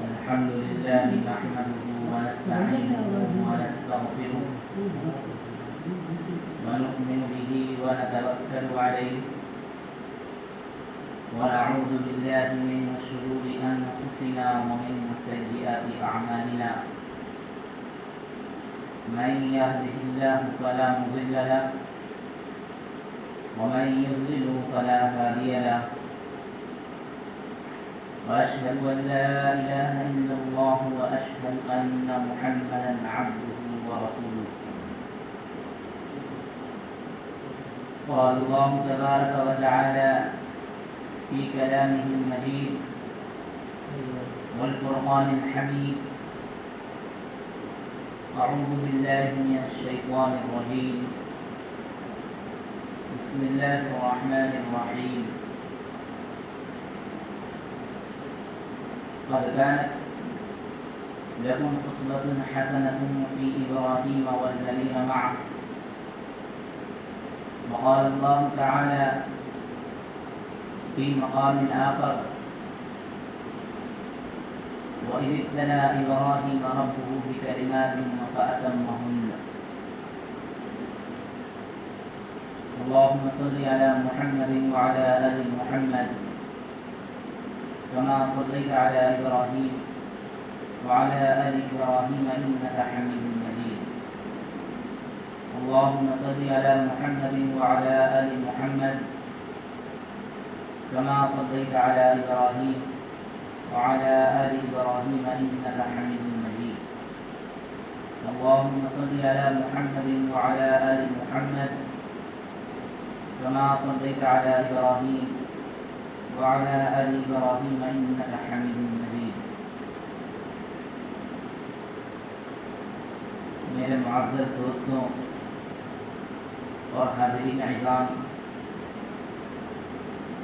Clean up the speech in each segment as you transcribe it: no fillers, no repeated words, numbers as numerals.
الحمد لله نحمده ونستعينه ونستغفره ونؤمن به ونتوكل عليه ونعوذ بالله من شرور أنفسنا ومن سيئات أعمالنا من يهده الله فلا مضل له ومن يضلل فلا هادي له وأشهد أن لا إله إلا الله وأشهد أن محمدا عبده ورسوله. قال الله تبارك وتعالى في كلامه المجيد والقرآن الحميد: أعوذ بالله من الشيطان الرجيم، بسم الله الرحمن الرحيم. قد كانت لكم أسوة حسنة في إبراهيم والذين معه. وقال الله تعالى في مقام آخر: وإذ ابتلى إبراهيم ربه بكلمات فأتمهن. اللهم صل على محمد وعلى آل محمد كما صليت على إبراهيم وعلى آل إبراهيم إنك حميد مجيد. اللهم صل على محمد وعلى آل محمد كما صليت على إبراهيم وعلى آل إبراهيم إنك حميد مجيد. اللهم صل على محمد وعلى آل محمد كما صليت على إبراهيم وعلى آل إبراهيم إنك حميد مجيد. میرے معزز دوستوں اور حاضرین اعزام،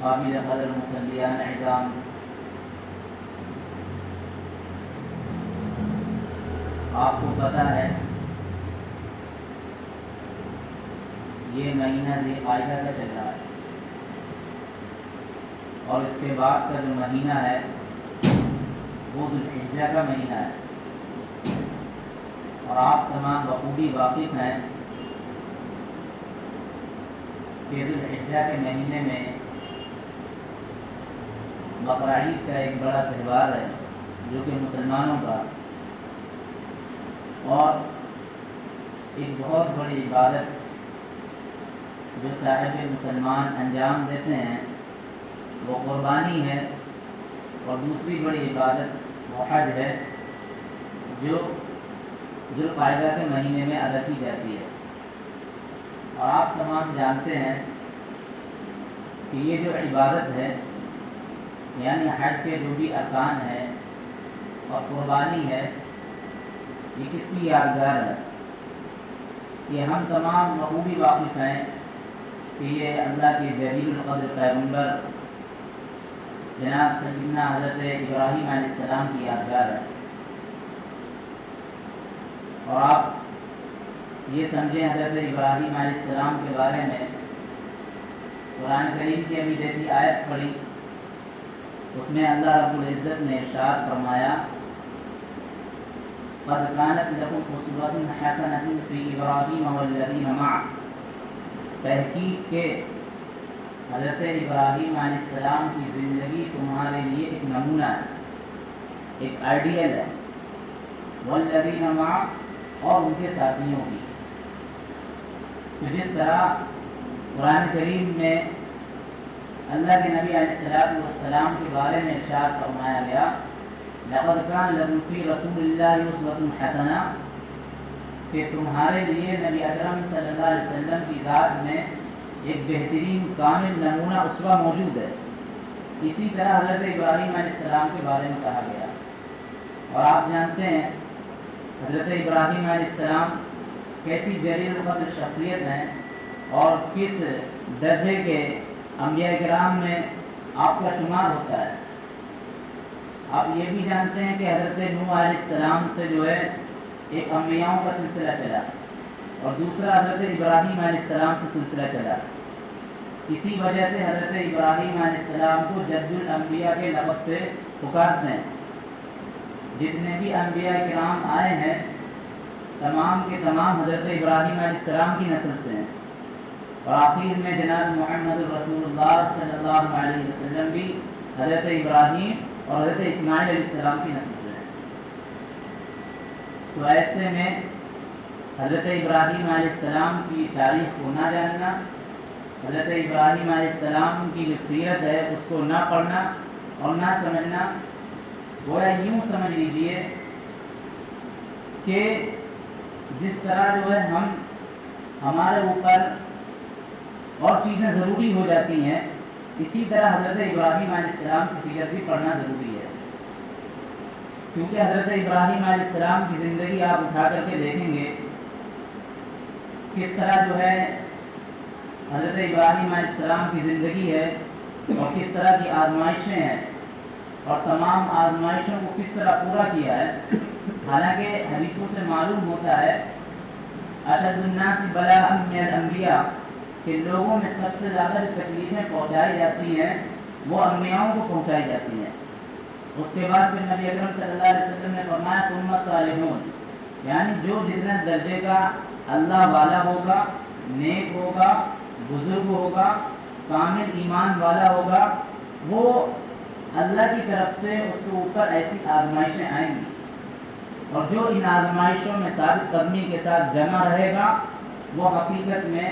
قابل قدر مصلیان اعزام، آپ کو پتہ ہے یہ مہینہ ذی قعدہ کا چل رہا ہے، اور اس کے بعد کا جو مہینہ ہے وہ ذو الحجہ کا مہینہ ہے. اور آپ تمام بخوبی واقف ہیں کہ ذو الحجہ کے مہینے میں بقرعید کا ایک بڑا تہوار ہے جو کہ مسلمانوں کا، اور ایک بہت بڑی عبادت جو صاحب مسلمان انجام دیتے ہیں وہ قربانی ہے، اور دوسری بڑی عبادت وہ حج ہے جو ذو القعدہ کے مہینے میں ادا کی جاتی ہے. اور آپ تمام جانتے ہیں کہ یہ جو عبادت ہے یعنی حج کے جو بھی ارکان ہے اور قربانی ہے، یہ کس کی یادگار ہے. یہ ہم تمام بخوبی واقف ہیں کہ یہ اللہ کے جلیل القدر پیغمبر جناب سیدنا حضرت ابراہیم علیہ السلام کی یادگار ہے. اور آپ یہ سمجھیں حضرت ابراہیم علیہ السلام کے بارے میں قرآن کریم کی ابھی جیسی آیت پڑھی، اس میں اللہ رب العزت نے ارشاد فرمایا: قد كانت لكم أسوة حسنة في إبراهيم والذين معه. تحقیق کے حضرت ابراہیم علیہ السلام کی زندگی تمہارے لیے ایک نمونہ ہے، ایک آئیڈیل ہے. والذین معه، اور ان کے ساتھیوں کی. تو جس طرح قرآن کریم میں اللہ کے نبی علیہ السلام کے بارے میں ارشاد فرمایا گیا: لقد كان لكم في رسول الله أسوة حسنة، کہ تمہارے لیے نبی اکرم صلی اللہ علیہ وسلم کی ذات میں ایک بہترین کامل نمونہ اسوہ موجود ہے. اسی طرح حضرت ابراہیم علیہ السلام کے بارے میں کہا گیا. اور آپ جانتے ہیں حضرت ابراہیم علیہ السلام کیسی جلیل القدر شخصیت ہیں اور کس درجے کے انبیاء کرام میں آپ کا شمار ہوتا ہے. آپ یہ بھی جانتے ہیں کہ حضرت نوح علیہ السلام سے جو ہے ایک انبیاؤں کا سلسلہ چلا، اور دوسرا حضرت ابراہیم علیہ السلام سے سلسلہ چلا. اسی وجہ سے حضرت ابراہیم علیہ السلام کو جد الانبیاء کے لقب سے پکارتے ہیں. جتنے بھی انبیاء کرام آئے ہیں تمام کے تمام حضرت ابراہیم علیہ السلام کی نسل سے ہیں، اور آخر میں جناب محمد رسول اللہ صلی اللہ علیہ وسلم بھی حضرت ابراہیم اور حضرت اسماعیل علیہ السلام کی نسل سے ہیں۔ تو ایسے میں حضرت ابراہیم علیہ السلام کی تاریخ کو نہ جاننا، حضرت ابراہیم علیہ السلام کی جو سیرت ہے اس کو نہ پڑھنا اور نہ سمجھنا، گویا یوں سمجھ لیجئے کہ جس طرح جو ہے ہمارے اوپر اور چیزیں ضروری ہو جاتی ہیں، اسی طرح حضرت ابراہیم علیہ السلام کی سیرت بھی پڑھنا ضروری ہے، کیونکہ حضرت ابراہیم علیہ السلام کی زندگی آپ اٹھا کر کے دیکھیں گے کس طرح جو ہے حضرت ابراہیم علیہ السلام کی زندگی ہے اور کس طرح کی آزمائشیں ہیں، اور تمام آزمائشوں کو کس طرح پورا کیا ہے۔ حالانکہ حدیثوں سے معلوم ہوتا ہے اشد الناس بلاء من الانبیاء کہ لوگوں میں سب سے زیادہ جو تکلیفیں پہنچائی جاتی ہیں وہ انبیاؤں کو پہنچائی جاتی ہیں۔ اس کے بعد پھر نبی اکرم صلی اللہ علیہ وسلم نے فرمایا ثم الصالحون، یعنی جو جتنے درجے کا اللہ والا ہوگا، نیک ہوگا، بزرگ ہوگا، کامل ایمان والا ہوگا، وہ اللہ کی طرف سے اس کے اوپر ایسی آزمائشیں آئیں گی، اور جو ان آزمائشوں میں ثابت قدمی کے ساتھ جمع رہے گا وہ حقیقت میں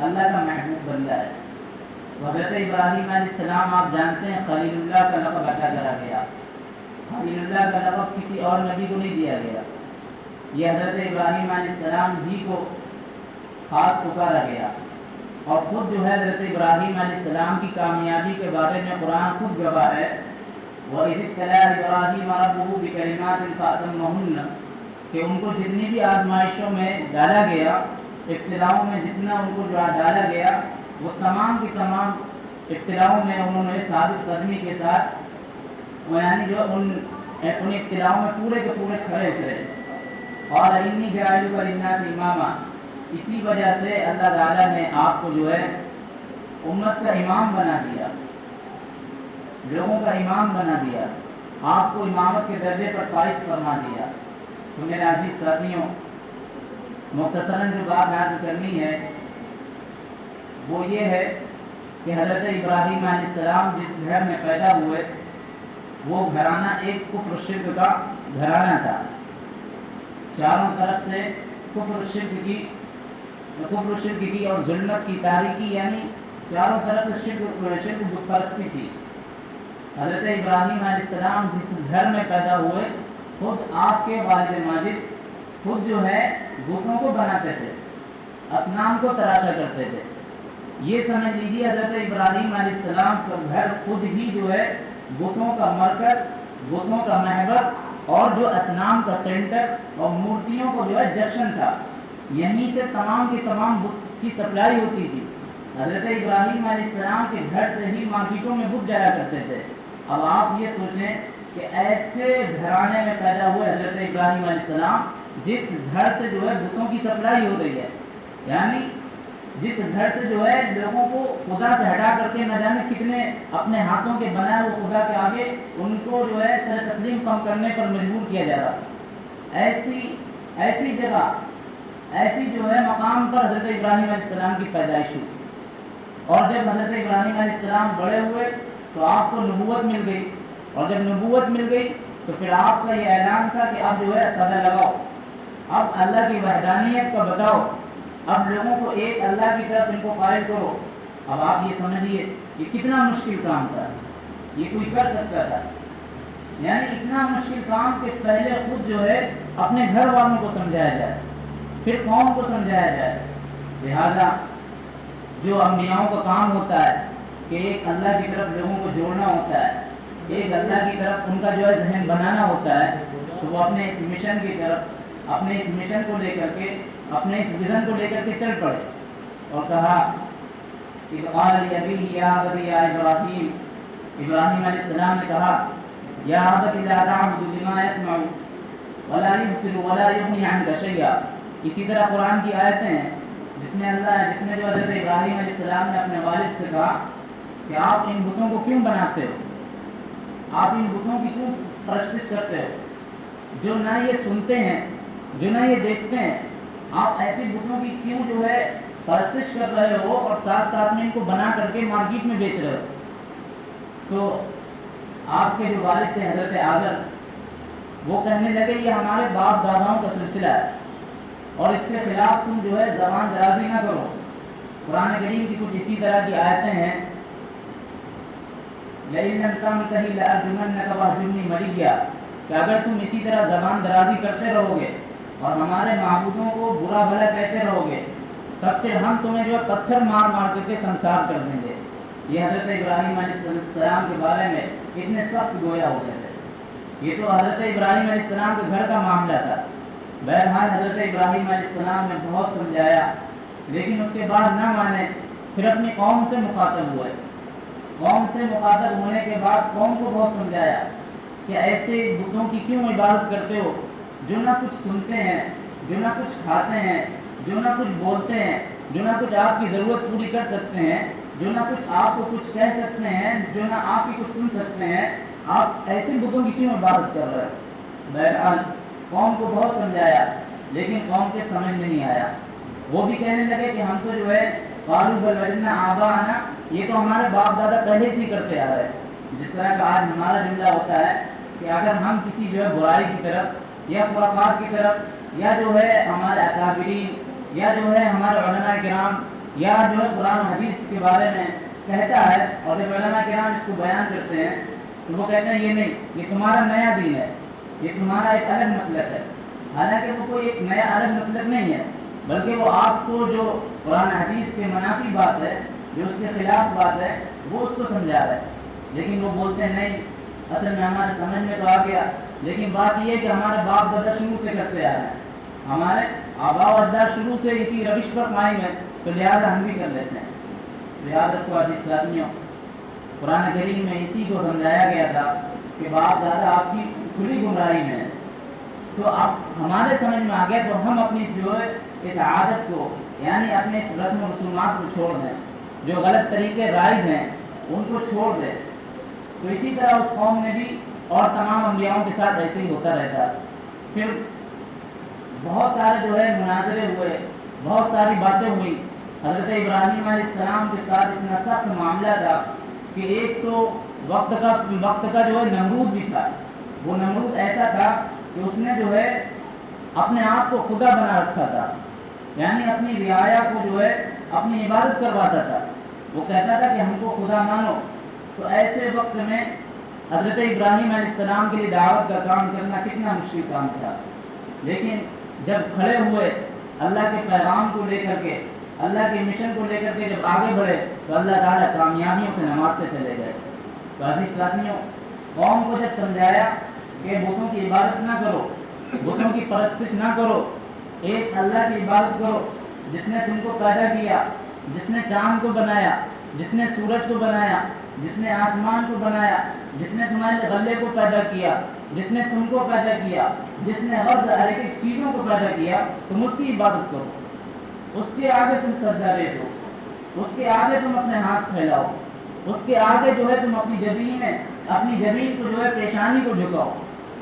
اللہ کا محبوب بندہ ہے۔ حضرت ابراہیم علیہ السلام آپ جانتے ہیں خلیل اللہ کا لقب عطا کرا گیا، خلیل اللہ کا لقب کسی اور نبی کو نہیں دیا گیا، یہ حضرت ابراہیم علیہ السلام ہی کو خاص پکارا گیا، اور خود جو ہے حضرت ابراہیم علیہ السلام کی کامیابی کے بارے میں قرآن خود گواہ ہے وَإِذِ ابْتَلَىٰ إِبْرَاهِيمَ رَبُّهُ بِكَلِمَاتٍ فَأَتَمَّهُنَّ کہ ان کو جتنی بھی آزمائشوں میں ڈالا گیا، ابتلاؤں میں جتنا ان کو جو ڈالا گیا، وہ تمام کی تمام ابتلاؤں میں انہوں نے ثابت قدمی کے ساتھ یعنی جو ان ابتلاؤں میں پورے کے پورے کھڑے اترے، اور انی جاعلک للناس اماما، اسی وجہ سے اللہ تعالیٰ نے آپ کو جو ہے امت کا امام بنا دیا، لوگوں کا امام بنا دیا، آپ کو امامت کے درجے پر فائز فرما دیا۔ تو میرے عزیز ساتھیوں، مختصراً جو بات عرض کرنی ہے وہ یہ ہے کہ حضرت ابراہیم علیہ السلام جس گھر میں پیدا ہوئے وہ گھرانہ ایک کفر و شرک کا گھرانہ تھا، چاروں طرف سے کفر و شرک کی اور ظلمت کی تاریکی، یعنی چاروں طرف سے شرک بت پرستی تھی۔ حضرت ابراہیم علیہ السلام جس گھر میں پیدا ہوئے، خود آپ کے والد ماجد خود جو ہے بتوں کو بناتے تھے، اصنام کو تراشا کرتے تھے۔ یہ سمجھ لیجیے حضرت ابراہیم علیہ السلام کا گھر خود ہی جو ہے بتوں کا مرکز، بتوں کا محور، اور جو اصنام کا سینٹر اور مورتیوں کو جو ہے جنکشن تھا، یہیں سے تمام کی تمام بت کی سپلائی ہوتی تھی۔ حضرت ابراہیم علیہ السلام کے گھر سے ہی مارکیٹوں میں بت جایا کرتے تھے۔ اب آپ یہ سوچیں کہ ایسے گھرانے میں پیدا ہوئے حضرت ابراہیم علیہ السلام جس گھر سے جو ہے بتوں کی سپلائی ہو رہی ہے، یعنی جس گھر سے جو ہے لوگوں کو خدا سے ہٹا کر کے نہ جانے کتنے اپنے ہاتھوں کے بنائے ہوئے خدا کے آگے ان کو جو ہے سر تسلیم کم کرنے پر مجبور کیا جا رہا، ایسی جگہ، ایسی جو ہے مقام پر حضرت ابراہیم علیہ السلام کی پیدائش ہوئی، اور جب حضرت ابراہیم علیہ السلام بڑے ہوئے تو آپ کو نبوت مل گئی، اور جب نبوت مل گئی تو پھر آپ کا یہ اعلان تھا کہ اب جو ہے صدا لگاؤ، اب اللہ کی وحدانیت کو بتاؤ، اب لوگوں کو ایک اللہ کی طرف ان کو قائل کرو۔ اب آپ یہ سمجھیے یہ کتنا مشکل کام تھا، یہ کوئی کر سکتا تھا؟ یعنی اتنا مشکل کام کہ پہلے خود جو ہے اپنے گھر والوں کو سمجھایا جائے، پھر قوم کو سمجھایا جائے۔ لہذا جو انبیاؤں کا کام ہوتا ہے کہ ایک اللہ کی طرف لوگوں کو جوڑنا ہوتا ہے، ایک اللہ کی طرف ان کا جو ہے ذہن بنانا ہوتا ہے، تو وہ اپنے اس مشن کی طرف، اپنے اس مشن کو لے کر کے، اپنے اس ویژن کو لے کر کے چل پڑے، اور کہا کہ قال لأبيه يا أبت يا إبراهيم، ابراہیم علیہ السلام نے کہا یا ابت لا تعبد ما يسمع ولا يبصر ولا يغني عنك شيئا۔ اسی طرح قرآن کی آیتیں ہیں جس میں جو حضرت ابراہیم علیہ السلام نے اپنے والد سے کہا کہ آپ ان بتوں کو کیوں بناتے ہو، آپ ان بتوں کی کیوں پرستش کرتے ہو، جو نہ یہ سنتے ہیں, جو نہ یہ دیکھتے ہیں, آپ ایسے بتوں کی کیوں جو ہے پرستش کر رہے ہو اور ساتھ ساتھ میں ان کو بنا کر کے مارکیٹ میں بیچ رہے ہو؟ تو آپ کے جو والد تھے حضرت آذر, وہ کہنے لگے یہ ہمارے باپ داداؤں کا سلسلہ ہے اور اس کے خلاف تم جو ہے زبان درازی نہ کرو. قرآن کریم کی کچھ اسی طرح کی آیتیں ہیں, لئن لم تنتہی لأرجمنک واہجرنی ملیہ, کہ اگر تم اسی طرح زبان درازی کرتے رہو گے اور ہمارے معبودوں کو برا بھلا کہتے رہو گے, تب پھر ہم تمہیں جو ہے پتھر مار مار کر کے سنسار کر دیں گے. یہ حضرت ابراہیم علیہ السلام کے بارے میں اتنے سخت گویا ہو گئے تھے. یہ تو حضرت ابراہیم علیہ السلام کے گھر کا معاملہ تھا. بہرحال حضرت ابراہیم علیہ السلام نے بہت سمجھایا, لیکن اس کے بعد نہ مانے. پھر اپنی قوم سے مخاطب ہوئے. قوم سے مخاطب ہونے کے بعد قوم کو بہت سمجھایا کہ ایسے بتوں کی کیوں عبادت کرتے ہو جو نہ کچھ سنتے ہیں, جو نہ کچھ کھاتے ہیں, جو نہ کچھ بولتے ہیں, جو نہ کچھ آپ کی ضرورت پوری کر سکتے ہیں, جو نہ کچھ آپ کو کچھ کہہ سکتے ہیں, جو نہ آپ کی کچھ سن سکتے ہیں. آپ ایسے بتوں کی کیوں عبادت کر رہے ہیں؟ بہرحال قوم کو بہت سمجھایا, لیکن قوم کے سمجھ میں نہیں آیا. وہ بھی کہنے لگے کہ ہم تو جو ہے قالوا بل وجدنا آباءنا, یہ تو ہمارے باپ دادا پہلے سے ہی کرتے آ رہے ہیں. جس طرح کا آج ہمارا جملہ ہوتا ہے کہ اگر ہم کسی جو ہے برائی کی طرف یا خرافات کی طرف یا جو ہے ہمارے اکابرین یا جو ہے ہمارے علماء کرام یا جو ہے قرآن حدیث کے بارے میں کہتا ہے اور جب علماء کرام اس کو بیان کرتے ہیں تو وہ کہتے ہیں یہ نہیں, یہ تمہارا نیا دین ہے, یہ تمہارا ایک الگ مسلک ہے. حالانکہ وہ کوئی ایک نیا الگ مسلک نہیں ہے, بلکہ وہ آپ کو جو قرآن حدیث کے منافی بات ہے, جو اس کے خلاف بات ہے, وہ اس کو سمجھا رہا ہے. لیکن وہ بولتے ہیں نہیں, اصل میں ہمارے سمجھ میں تو آ گیا, لیکن بات یہ ہے کہ ہمارے باپ دادا شروع سے کرتے آ رہے ہیں, ہمارے آباء و اجداد شروع سے اسی روش پر قائم ہے, تو لہٰذا ہم بھی کر لیتے ہیں. یاد رکھو عزیز ساتھیوں, قرآن کریم میں اسی کو سمجھایا گیا تھا کہ باپ دادا آپ کی کھلی گمراہی میں ہے. تو اب ہمارے سمجھ میں آ گیا تو ہم اپنی جو ہے اس عادت کو, یعنی اپنے اس رسم و رسومات کو چھوڑ دیں, جو غلط طریقے رائج ہیں ان کو چھوڑ دیں. تو اسی طرح اس قوم نے بھی اور تمام انبیاءوں کے ساتھ ایسے ہی ہوتا رہتا. پھر بہت سارے جو ہے مناظرے ہوئے, بہت ساری باتیں ہوئی. حضرت ابراہیم علیہ السلام کے ساتھ اتنا سخت معاملہ تھا کہ ایک تو وقت کا جو ہے نمرود بھی تھا. وہ نمرود ایسا تھا کہ اس نے جو ہے اپنے آپ کو خدا بنا رکھا تھا, یعنی اپنی رعایا کو جو ہے اپنی عبادت کرواتا تھا. وہ کہتا تھا کہ ہم کو خدا مانو. تو ایسے وقت میں حضرت ابراہیم علیہ السلام کے لیے دعوت کا کام کرنا کتنا مشکل کام تھا. لیکن جب کھڑے ہوئے اللہ کے پیغام کو لے کر کے, اللہ کے مشن کو لے کر کے جب آگے بڑھے تو اللہ تعالیٰ کامیابیوں سے نوازتے چلے گئے. تو عزیز ساتھیوں, قوم کو جب سمجھایا کہ بتوں کی عبادت نہ کرو, بتوں کی پرستش نہ کرو, ایک اللہ کی عبادت کرو جس نے تم کو پیدا کیا, جس نے چاند کو بنایا, جس نے سورج کو بنایا, جس نے آسمان کو بنایا, جس نے تمہارے غلے کو پیدا کیا, جس نے تم کو پیدا کیا, جس نے ہر ایک چیزوں کو پیدا کیا, تم اس کی عبادت کرو. اس کے آگے تم سجدہ ریز ہو, اس کے آگے تم اپنے ہاتھ پھیلاؤ, اس کے آگے جو ہے تم اپنی جبین کو جو ہے پیشانی کو جھکاؤ.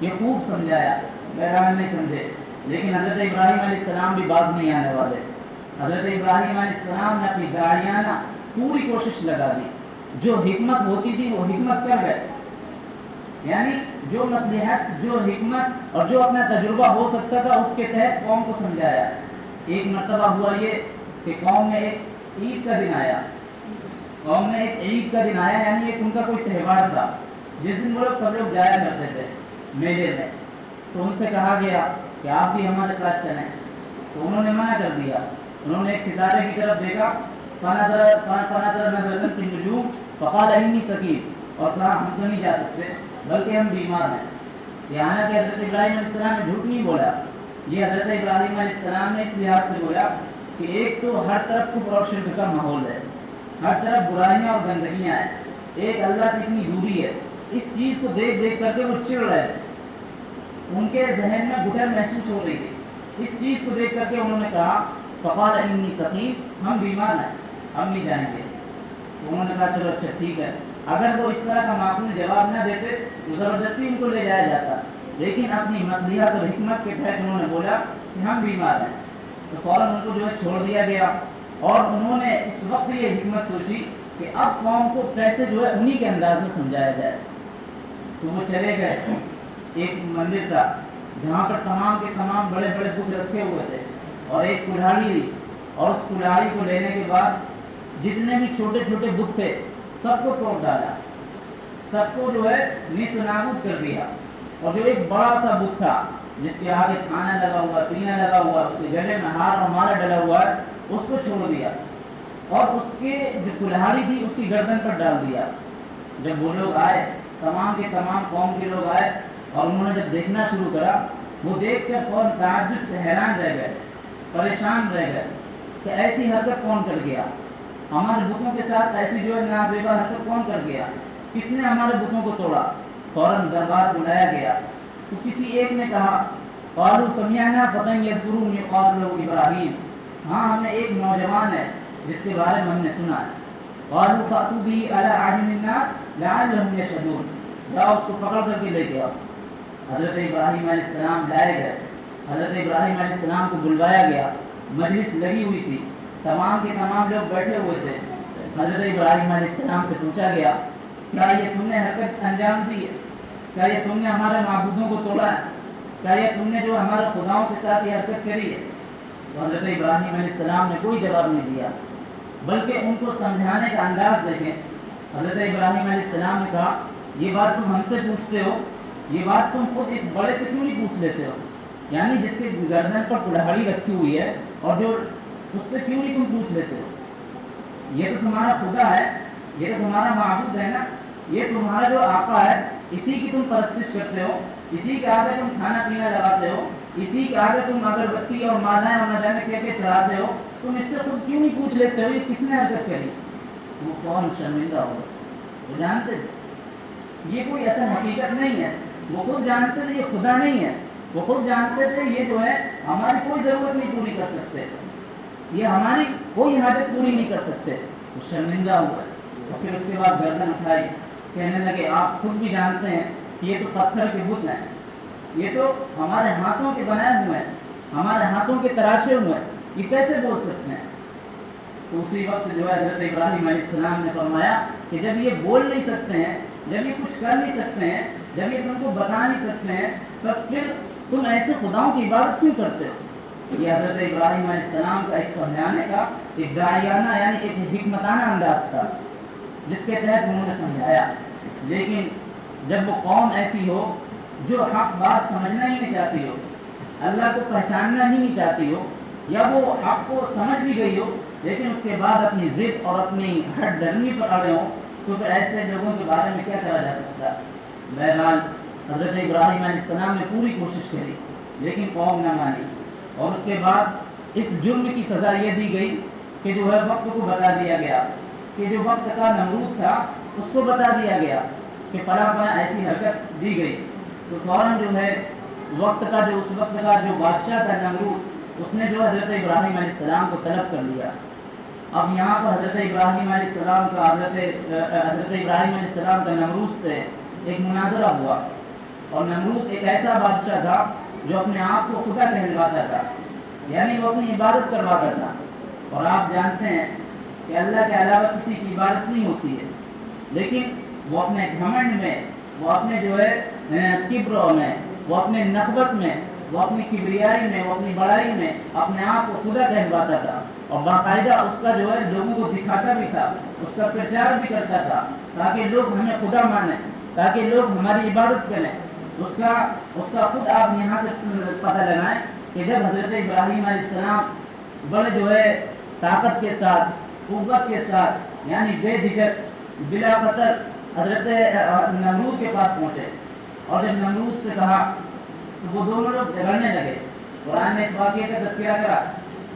یہ خوب سمجھایا, بہرحال نہیں سمجھے. لیکن حضرت ابراہیم علیہ السلام بھی باز نہیں آنے والے. حضرت ابراہیم علیہ السلام نے اپنی داعیانہ پوری کوشش لگا دی. جو حکمت ہوتی تھی وہ حکمت کر گئے, یعنی جو مصلحت, جو حکمت اور جو اپنا تجربہ ہو سکتا تھا اس کے تحت قوم کو سمجھایا. ایک مرتبہ ہوا یہ کہ قوم میں ایک عید کا دن آیا, قوم میں ایک عید کا دن آیا, یعنی ایک ان کا کوئی تہوار تھا جس دن وہ لوگ سب لوگ جایا کرتے تھے میلے میں. تو ان سے کہا گیا کہ آپ بھی ہمارے ساتھ چلیں. تو انہوں نے منع کر دیا. انہوں نے ایک ستارے کی طرف دیکھا, فنظر فی النجوم فقال انی سقیم, اور کہا ہم تو نہیں جا سکتے بلکہ ہم بیمار ہیں. یہاں کہ حضرت ابراہیم علیہ السلام نے جھوٹ نہیں بولا. یہ حضرت ابراہیم علیہ السلام نے اس لحاظ سے بولا کہ ایک تو ہر طرف کفر اور شرک کا ماحول ہے, ہر طرف برائیاں اور گندگیاں ہیں, ایک اللہ سے اتنی دوری ہے. اس چیز کو دیکھ دیکھ کر کے وہ چڑ رہے تھے, ان کے ذہن میں گٹر محسوس ہو رہی تھی. اس چیز کو دیکھ کر کے انہوں نے کہا فقال انی سقیم, ہم بیمار ہیں, ہم نہیں جائیں گے. تو انہوں نے کہا چلو اچھا ٹھیک ہے. اگر وہ اس طرح کا معقول جواب نہ دیتے تو زبردستی ان کو لے جایا جاتا, لیکن اپنی مصلحت اور حکمت کے تحت انہوں نے بولا کہ ہم بیمار ہیں، تو فوراً ان کو جو ہے چھوڑ دیا گیا، اور انہوں نے اس وقت یہ حکمت سوچی کہ اب قوم کو کیسے جو ہے انہی کے انداز میں سمجھایا جائے۔ تو وہ چلے گئے، ایک مندر تھا جہاں پر تمام کے تمام بڑے بڑے بت رکھے ہوئے تھے، اور ایک کڑھاڑی لی، اور اس کڑھاڑی کو لینے کے بعد جتنے بھی چھوٹے چھوٹے بت تھے سب کو توڑ ڈالا، سب کو جو ہے نیست و نابود کر دیا، اور جو ایک بڑا سا بت تھا جس کے آگے کھانا لگا ہوا، پینا لگا ہوا، اس کے گلے میں ہار اور مالا ڈلا ہوا ہے، اس کو چھوڑ دیا، اور اس کے جو کلہاڑی تھی اس کی گردن پر ڈال دیا۔ جب وہ لوگ آئے، تمام کے تمام قوم کے لوگ آئے، اور انہوں نے جب دیکھنا شروع کرا، وہ دیکھ کر فوراً تعجب سے حیران رہ گئے، پریشان رہ گئے کہ ایسی حرکت کون کر گیا، ہمارے بتوں کے ساتھ ایسی جو ہے نازیبا حرکت کون کر گیا، کس نے ہمارے بتوں کو توڑا؟ فوراً دربار بلایا گیا، تو کسی ایک نے کہا قالوا سمعنا فتى يذكرهم يقال له ابراہیم، ہاں ہمیں ایک نوجوان ہے جس کے بارے میں ہم نے سنا ہے۔ قالوا فأتوا به على أعين الناس لعلهم يشهدون، جاؤ اس کو پکڑ کر کے لے کے آؤ۔ حضرت ابراہیم علیہ السلام لائے گئے، حضرت ابراہیم علیہ السلام کو بلوایا گیا، مجلس لگی ہوئی تھی، تمام کے تمام لوگ بیٹھے ہوئے تھے۔ حضرت ابراہیم علیہ السلام سے پوچھا گیا کیا یہ تم نے حرکت انجام دی ہے؟ کیا یہ تم نے ہمارے معبودوں کو توڑا ہے؟ کیا یہ تم نے جو ہمارے خداؤں کے ساتھ یہ حرکت کری ہے؟ تو حضرت ابراہیم علیہ السلام نے کوئی جواب نہیں دیا، بلکہ ان کو سمجھانے کا انداز دیکھیں۔ حضرت ابراہیم علیہ السلام نے کہا یہ بات تم ہم سے پوچھتے ہو، یہ بات تم خود اس بڑے سے کیوں نہیں پوچھ لیتے ہو؟ یعنی جس کے گردن پر کڑھاڑی رکھی ہوئی ہے اور جو اس سے کیوں نہیں تم پوچھ لیتے ہو؟ یہ تو تمہارا خدا ہے، یہ تو تمہارا معبود ہے نا، یہ تمہارا جو آقا ہے، اسی کی تم پرستش کرتے ہو، اسی کے آگے تم کھانا پینا لگاتے ہو، اسی کے آگے تم اگربتی اور مالائیں اور نہ جانے کہہ چڑھاتے ہو، تم اس سے خود کیوں نہیں پوچھ لیتے ہو یہ کس نے حرکت کری؟ وہ فوراً شرمندہ ہو گئے۔ وہ جانتے یہ کوئی ایسا حقیقت نہیں ہے، وہ خود جانتے تھے یہ خدا نہیں ہے، وہ خود جانتے تھے یہ جو ہے ہماری کوئی ضرورت نہیں پوری کر سکتے، یہ ہماری کوئی حاجت پوری نہیں کر سکتے۔ وہ شرمندہ ہوئے، اور پھر اس کے بعد گردن اٹھائی، کہنے لگے آپ خود بھی جانتے ہیں کہ یہ تو پتھر کے بت ہیں، یہ تو ہمارے ہاتھوں کے بنائے ہوئے ہیں، ہمارے ہاتھوں کے تراشے ہوئے ہیں، یہ کیسے بول سکتے ہیں؟ تو اسی وقت جو ہے حضرت ابراہیم علیہ السلام نے فرمایا کہ جب یہ بول نہیں سکتے ہیں، جب یہ کچھ کر نہیں سکتے ہیں، جب یہ تم کو بتا نہیں سکتے ہیں، تب پھر تم ایسے خداؤں کی عبادت کیوں کرتے ہو؟ یہ حضرت ابراہیم علیہ السلام کا ایک سمجھانے کا ایک داعیانہ یعنی ایک حکمتانہ انداز تھا جس کے تحت انہوں نے سمجھایا۔ لیکن جب وہ قوم ایسی ہو جو حق بات سمجھنا ہی نہیں چاہتی ہو، اللہ کو پہچاننا ہی نہیں چاہتی ہو، یا وہ حق کو سمجھ بھی گئی ہو لیکن اس کے بعد اپنی ضد اور اپنی ہٹ ڈرمی پر اڑے ہوں، تو پھر ایسے لوگوں کے بارے میں کیا کرا جا سکتا ہے؟ بہرحال حضرت ابراہیم علیہ السلام نے پوری کوشش کری لیکن قوم نہ مانی، اور اس کے بعد اس جرم کی سزا یہ دی گئی کہ جو ہے وقت کو بتا دیا گیا کہ جو وقت کا نمرود تھا اس کو بتا دیا گیا کہ فلاں فلاں ایسی حرکت دی گئی، تو فوراً جو ہے وقت کا جو اس وقت کا جو بادشاہ تھا نمرود، اس نے جو حضرت ابراہیم علیہ السلام کو طلب کر لیا۔ اب یہاں پر حضرت ابراہیم علیہ السلام کا حضرت ابراہیم علیہ السلام کا نمرود سے ایک مناظرہ ہوا، اور نمرود ایک ایسا بادشاہ تھا جو اپنے آپ کو خدا کہلواتا تھا، یعنی وہ اپنی عبادت کرواتا تھا، اور آپ جانتے ہیں کہ اللہ کے علاوہ کسی کی عبادت نہیں ہوتی ہے، لیکن وہ اپنے گھمنڈ میں، وہ اپنے جو ہے کبر میں، وہ اپنے نخوت میں، وہ اپنی کبریائی میں، وہ اپنی بڑائی میں اپنے آپ کو خدا کہلواتا تھا، اور باقاعدہ اس کا جو ہے لوگوں کو دکھاتا بھی تھا، اس کا پرچار بھی کرتا تھا تاکہ لوگ ہمیں خدا مانیں، تاکہ لوگ ہماری عبادت کریں۔ اس کا خود آپ یہاں سے پتہ لگائیں کہ جب حضرت ابراہیم علیہ السلام بڑے جو ہے طاقت کے ساتھ، قوت کے ساتھ، یعنی بے جھجک بلا خطر حضرت نمرود کے پاس پہنچے، اور جب نمرود سے کہا تو وہ دونوں لوگ جھگڑنے لگے، قرآن نے اس واقعے کا تذکرہ کرا،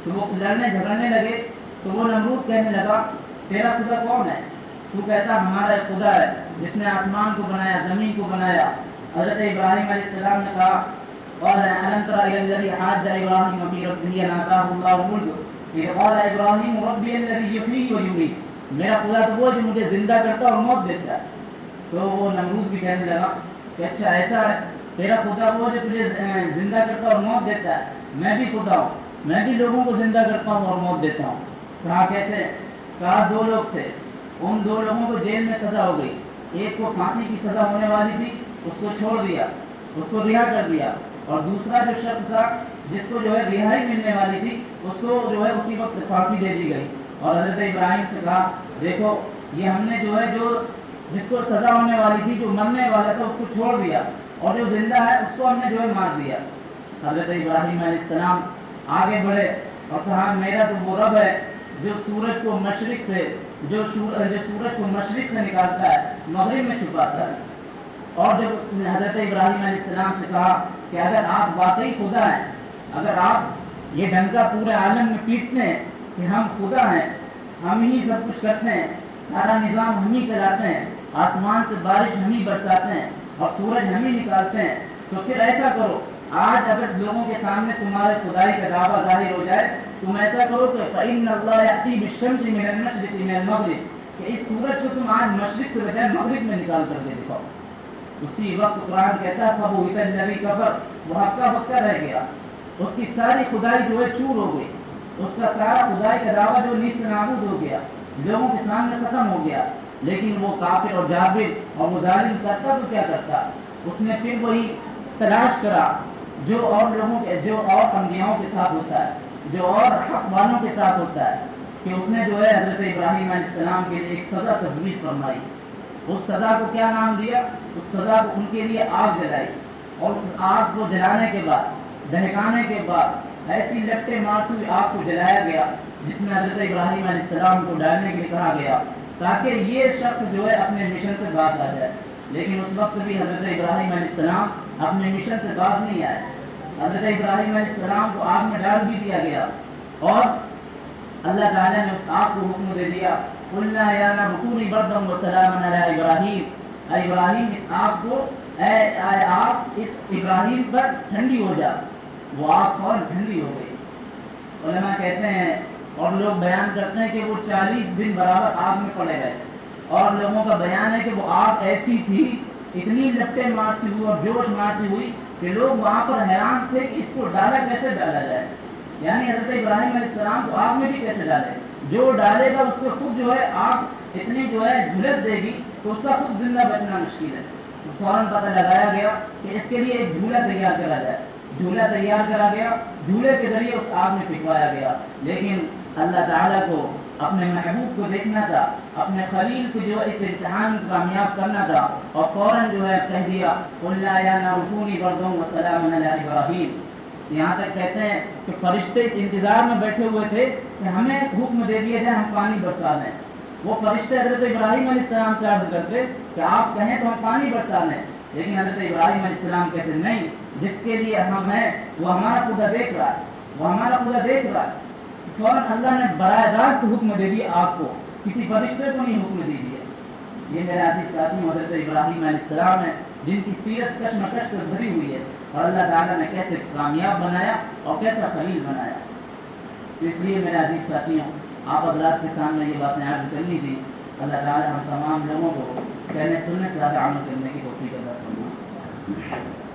تو وہ جھگڑنے لگے، تو وہ نمرود کہنے لگا تیرا خدا کون ہے؟ تو کہتا ہمارا خدا ہے جس نے آسمان کو بنایا، زمین کو بنایا۔ حضرت ابراہیم علیہ السلام نے کہا قال ألم تر إلى الذي حاج إبراهيم في ربه أن آتاه الله الملك إذ قال إبراهيم ربي الذي يحيي ويميت، میرا خدا تو وہ جو مجھے زندہ کرتا اور موت دیتا ہے۔ تو وہ نمرود بھی کہنے لگا کہ اچھا ایسا ہے، تیرا خدا وہ جو تجھے زندہ کرتا اور موت دیتا ہے، میں بھی خدا ہوں، میں بھی لوگوں کو زندہ کرتا ہوں اور موت دیتا ہوں۔ کہا کیسے؟ کہا دو لوگ تھے، ان دو لوگوں کو جیل میں سزا ہو گئی، ایک کو پھانسی کی سزا ہونے والی تھی، اس کو چھوڑ دیا، اس کو رہا کر دیا، اور دوسرا جو شخص تھا جس کو جو ہے رہائی ملنے والی تھی، اس کو جو ہے اسی وقت پھانسی دے دی گئی۔ اور حضرت ابراہیم سے کہا دیکھو یہ ہم نے جو ہے جو جس کو سزا ہونے والی تھی، جو مرنے والا تھا، اس کو چھوڑ دیا، اور جو زندہ ہے اس کو ہم نے جو ہے مار دیا۔ حضرت ابراہیم علیہ السلام آگے بڑھے اور کہا میرا تو وہ رب ہے جو سورج کو مشرق سے نکالتا ہے، مغرب میں چھپاتا ہے۔ اور جب حضرت ابراہیم علیہ السلام سے کہا کہ اگر آپ واقعی خدا ہیں، اگر آپ یہ ڈنکا پورے عالم میں پیٹتے ہیں کہ ہم خدا ہیں، ہم ہی سب کچھ کرتے ہیں، سارا نظام ہم ہی چلاتے ہیں، آسمان سے بارش ہم ہی برساتے ہیں اور سورج ہم ہی نکالتے ہیں، تو پھر ایسا کرو، آج اگر لوگوں کے سامنے تمہارے خدائی کا دعویٰ ظاہر ہو جائے، تم ایسا کرو کہ فَإِنَّ اللَّهَ يَأْتِي بِالشَّمْسِ مِنَ الْمَشْرِقِ مِنَ الْمَغْرِبِ، کہ اس سورج کو تم آج مشرق سے بجائے مغرب میں نکال کر کے دکھاؤ۔ اسی وقت قرآن کہتا ہے فَبُهِتَ الَّذِي كَفَرَ، وہ ہکا بکا رہ گیا، اس کی ساری خدائی جو ہے چور ہو گئی، اس کا سارا خدائی کا دعویٰ جو نیست نابود ہو گیا، لوگوں کے سامنے ختم ہو گیا۔ لیکن وہ کافر اور جابر اور وہ ظالم کرتا تو کیا کرتا؟ اس نے پھر وہی تلاش کرا جو اور لوگوں کے، جو اور انبیاؤں کے ساتھ ہوتا ہے، جو اور حق والوں کے ساتھ ہوتا ہے، کہ اس نے جو ہے حضرت ابراہیم علیہ السلام کے لیے ایک سزا تجویز فرمائی۔ اس سزا کو کیا نام دیا؟ اس سزا کو ان کے لیے آگ جلائی، اور اس آگ کو جلانے کے بعد، دہکانے کے بعد ایسی لپٹیں مارتی ہوئی آگ کو جلایا گیا جس میں حضرت ابراہیم علیہ السلام کو ڈالنے کے لیے کہا گیا تاکہ یہ شخص جو ہے اپنے مشن سے باز آ جائے۔ لیکن اس وقت بھی حضرت ابراہیم علیہ السلام اپنے مشن سے باز نہیں آئے۔ حضرت ابراہیم علیہ السلام کو آگ میں ڈال بھی دیا گیا، اور اللہ تعالیٰ نے اس آگ کو حکم دے دیا قُلْنَا يَا نَارُ كُونِي بَرْدًا وَسَلَامًا عَلَىٰ إِبْرَاحِيمَ، اے ابراہیم اس آگ کو، اے آگ اس ابراہیم پر ٹھنڈی ہو جا۔ وہ آگ فوراً ٹھنڈی ہو گئی۔ علماء کہتے ہیں اور لوگ بیان کرتے ہیں کہ وہ 40 دن برابر آگ میں پڑے رہے، اور لوگوں کا بیان ہے کہ وہ آگ ایسی تھی، اتنی لپٹیں مارتی ہوئی اور جوش مارتی ہوئی کہ لوگ وہاں پر حیران تھے کہ اس کو کیسے ڈالا جائے، یعنی حضرت ابراہیم علیہ السلام کو آگ میں بھی کیسے ڈالے، جو ڈالے گا اس کو خود جو ہے آگ اتنی جو ہے جھلس دے گی تو اس کا خود زندہ بچنا مشکل ہے۔ فوراً پتہ لگایا گیا کہ اس کے لیے ایک جھولا تیار کرا جائے، جھولا تیار کرا گیا، جھولے کے ذریعے اس آگ میں پھینکوایا گیا۔ لیکن اللہ تعالیٰ کو اپنے محبوب کو دیکھنا تھا، اپنے خلیل کو جو اس امتحان کو کامیاب کرنا تھا، اور فوراً جو ہے کہہ دیا قُلْنَا يَا نَارُ كُونِي بَرْدًا وَسَلَامًا عَلَىٰ إِبْرَاحِيمَ۔ یہاں تک کہتے ہیں کہ فرشتے اس انتظار میں بیٹھے ہوئے تھے کہ ہمیں حکم دے دیا جائے ہم پانی برسا دیں۔ وہ فرشتے حضرت ابراہیم علیہ السلام سے عرض کرتے کہ آپ کہیں تو ہم پانی برسا دیں، لیکن حضرت ابراہیم علیہ السلام کہتے نہیں، جس کے لیے ہم ہیں وہ ہمارا خدا دیکھ رہا ہے، وہ ہمارا خدا دیکھ رہا ہے۔ فوراً اللہ نے براہ راست حکم دے دیا آپ کو، کسی فرشتے کو نہیں حکم دے دیا۔ یہ میرے عزیز ساتھی حضرت ابراہیم علیہ السلام ہے جن کی سیرت کشمکش سے بھری ہوئی ہے، اور اللہ تعالیٰ نے کیسے کامیاب بنایا اور کیسا خلیل بنایا۔ تو اس لیے میرے عزیز ساتھیوں، آپ حضرات کے سامنے یہ باتیں عرض کرنی تھی۔ اللہ تعالیٰ ہم تمام لوگوں کو کہنے سننے سے زیادہ عمل کرنے کی توفیق عطا فرمائے۔